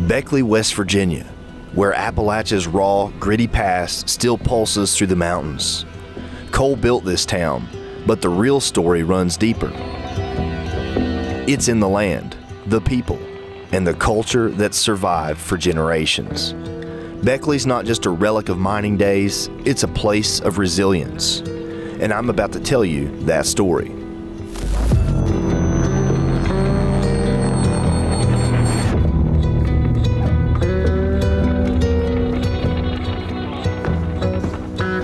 Beckley, West Virginia, where Appalachia's raw, gritty past still pulses through the mountains. Coal built this town, but the real story runs deeper. It's in the land, the people, and the culture that survived for generations. Beckley's not just a relic of mining days, it's a place of resilience. And I'm about to tell you that story.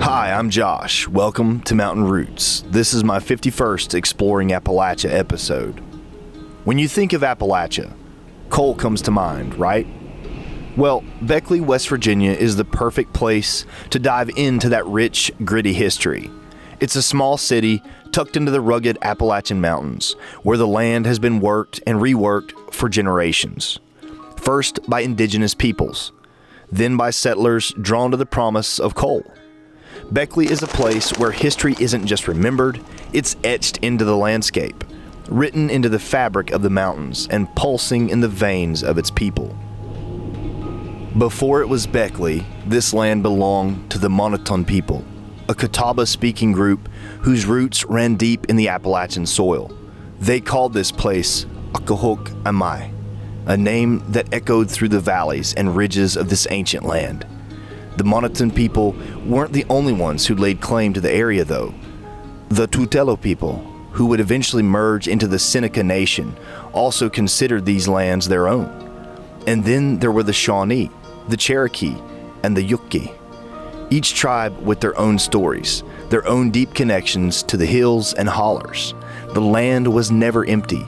Hi, I'm Josh. Welcome to Mountain Roots. This is my 51st Exploring Appalachia episode. When you think of Appalachia, coal comes to mind, right? Well, Beckley, West Virginia is the perfect place to dive into that rich, gritty history. It's a small city tucked into the rugged Appalachian Mountains, where the land has been worked and reworked for generations. First by indigenous peoples, then by settlers drawn to the promise of coal. Beckley is a place where history isn't just remembered, it's etched into the landscape, written into the fabric of the mountains and pulsing in the veins of its people. Before it was Beckley, this land belonged to the Moneton people, a Catawba-speaking group whose roots ran deep in the Appalachian soil. They called this place Akahok Amai, a name that echoed through the valleys and ridges of this ancient land. The Moneton people weren't the only ones who laid claim to the area, though. The Tutelo people, who would eventually merge into the Seneca Nation, also considered these lands their own. And then there were the Shawnee, the Cherokee, and the Yukki. Each tribe with their own stories, their own deep connections to the hills and hollers. The land was never empty.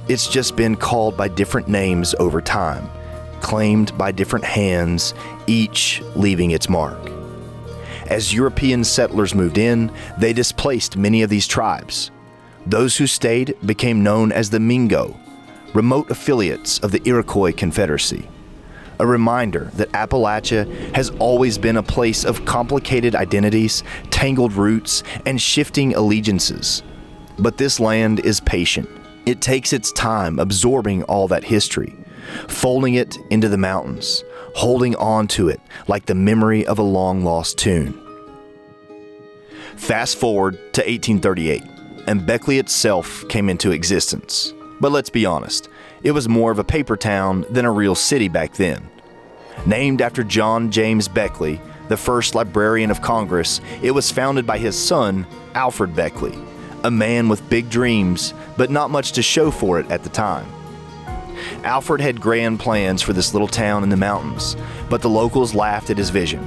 It's just been called by different names over time, claimed by different hands, each leaving its mark. As European settlers moved in, they displaced many of these tribes. Those who stayed became known as the Mingo, remote affiliates of the Iroquois Confederacy. A reminder that Appalachia has always been a place of complicated identities, tangled roots, and shifting allegiances. But this land is patient. It takes its time absorbing all that history, folding it into the mountains, holding on to it like the memory of a long-lost tune. Fast forward to 1838, and Beckley itself came into existence. But let's be honest, it was more of a paper town than a real city back then. Named after John James Beckley, the first librarian of Congress, it was founded by his son, Alfred Beckley, a man with big dreams, but not much to show for it at the time. Alfred had grand plans for this little town in the mountains, but the locals laughed at his vision.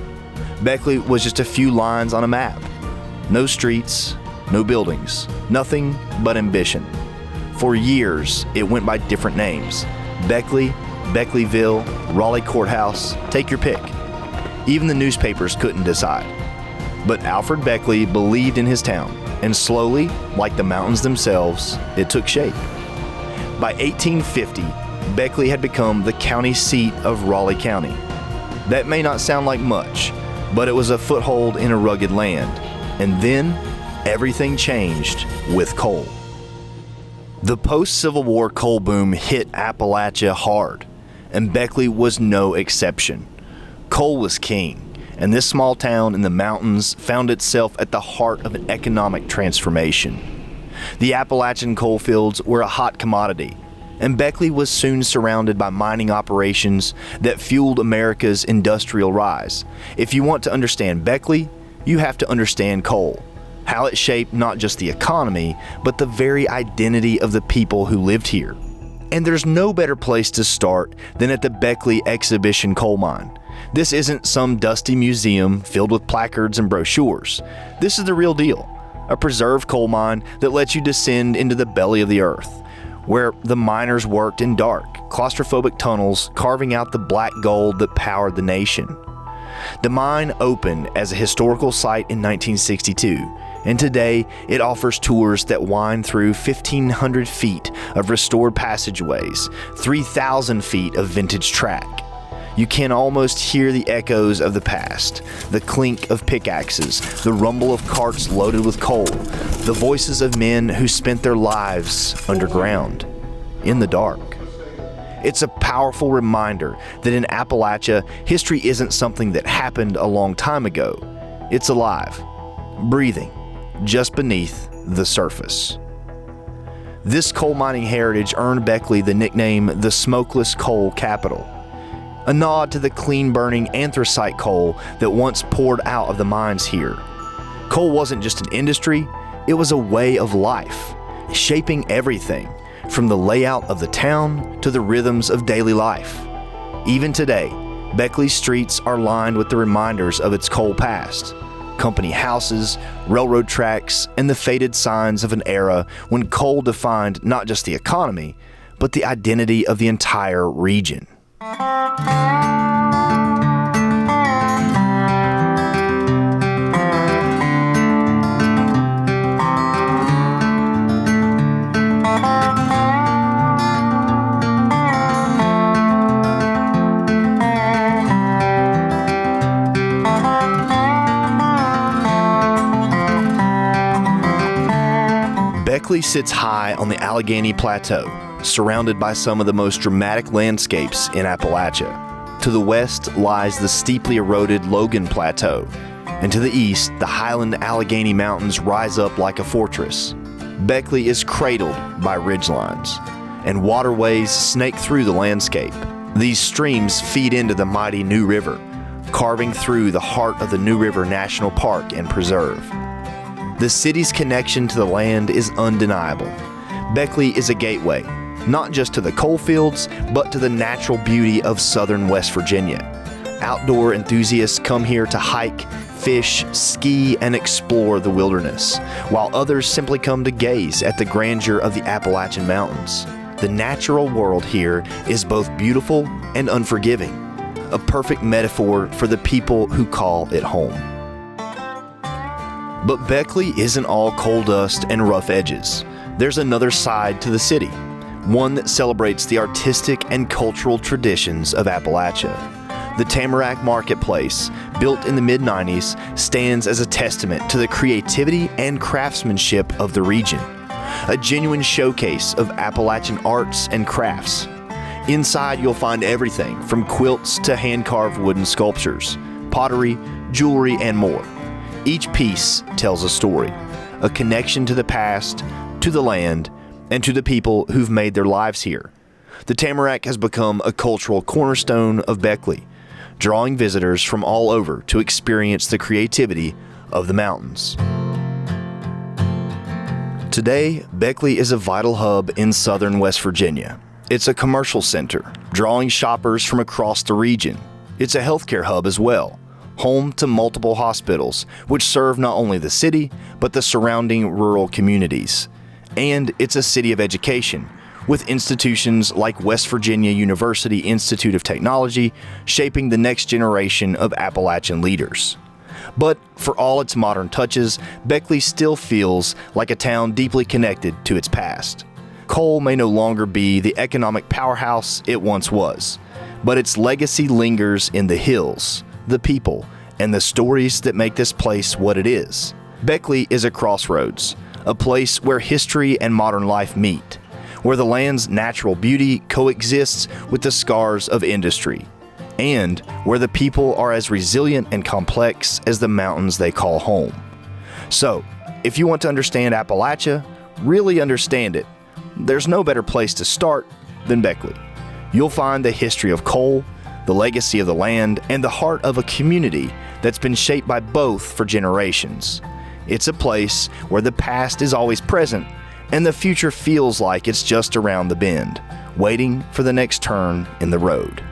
Beckley was just a few lines on a map. No streets, no buildings, nothing but ambition. For years, it went by different names. Beckley, Beckleyville, Raleigh Courthouse, take your pick. Even the newspapers couldn't decide. But Alfred Beckley believed in his town, and slowly, like the mountains themselves, it took shape. By 1850, Beckley had become the county seat of Raleigh County. That may not sound like much, but it was a foothold in a rugged land. And then, everything changed with coal. The post-Civil War coal boom hit Appalachia hard, and Beckley was no exception. Coal was king, and this small town in the mountains found itself at the heart of an economic transformation. The Appalachian coalfields were a hot commodity, and Beckley was soon surrounded by mining operations that fueled America's industrial rise. If you want to understand Beckley, you have to understand coal. How it shaped not just the economy, but the very identity of the people who lived here. And there's no better place to start than at the Beckley Exhibition Coal Mine. This isn't some dusty museum filled with placards and brochures. This is the real deal, a preserved coal mine that lets you descend into the belly of the earth, where the miners worked in dark, claustrophobic tunnels, carving out the black gold that powered the nation. The mine opened as a historical site in 1962, and today it offers tours that wind through 1,500 feet of restored passageways, 3,000 feet of vintage track. You can almost hear the echoes of the past, the clink of pickaxes, the rumble of carts loaded with coal, the voices of men who spent their lives underground, in the dark. It's a powerful reminder that in Appalachia, history isn't something that happened a long time ago. It's alive, breathing, just beneath the surface. This coal mining heritage earned Beckley the nickname the Smokeless Coal Capital, a nod to the clean-burning anthracite coal that once poured out of the mines here. Coal wasn't just an industry, it was a way of life, shaping everything, from the layout of the town to the rhythms of daily life. Even today, Beckley's streets are lined with the reminders of its coal past, company houses, railroad tracks, and the faded signs of an era when coal defined not just the economy, but the identity of the entire region. Beckley sits high on the Allegheny Plateau, surrounded by some of the most dramatic landscapes in Appalachia. To the west lies the steeply eroded Logan Plateau, and to the east, the Highland Allegheny Mountains rise up like a fortress. Beckley is cradled by ridgelines, and waterways snake through the landscape. These streams feed into the mighty New River, carving through the heart of the New River National Park and Preserve. The city's connection to the land is undeniable. Beckley is a gateway, not just to the coalfields, but to the natural beauty of southern West Virginia. Outdoor enthusiasts come here to hike, fish, ski, and explore the wilderness, while others simply come to gaze at the grandeur of the Appalachian Mountains. The natural world here is both beautiful and unforgiving, a perfect metaphor for the people who call it home. But Beckley isn't all coal dust and rough edges. There's another side to the city, one that celebrates the artistic and cultural traditions of Appalachia. The Tamarack Marketplace, built in the mid-90s, stands as a testament to the creativity and craftsmanship of the region, a genuine showcase of Appalachian arts and crafts. Inside, you'll find everything from quilts to hand-carved wooden sculptures, pottery, jewelry, and more. Each piece tells a story, a connection to the past, to the land, and to the people who've made their lives here. The Tamarack has become a cultural cornerstone of Beckley, drawing visitors from all over to experience the creativity of the mountains. Today, Beckley is a vital hub in southern West Virginia. It's a commercial center, drawing shoppers from across the region. It's a healthcare hub as well, home to multiple hospitals, which serve not only the city, but the surrounding rural communities. And it's a city of education, with institutions like West Virginia University Institute of Technology shaping the next generation of Appalachian leaders. But for all its modern touches, Beckley still feels like a town deeply connected to its past. Coal may no longer be the economic powerhouse it once was, but its legacy lingers in the hills, the people, and the stories that make this place what it is. Beckley is a crossroads, a place where history and modern life meet, where the land's natural beauty coexists with the scars of industry, and where the people are as resilient and complex as the mountains they call home. So, if you want to understand Appalachia, really understand it, there's no better place to start than Beckley. You'll find the history of coal, the legacy of the land, and the heart of a community that's been shaped by both for generations. It's a place where the past is always present and the future feels like it's just around the bend, waiting for the next turn in the road.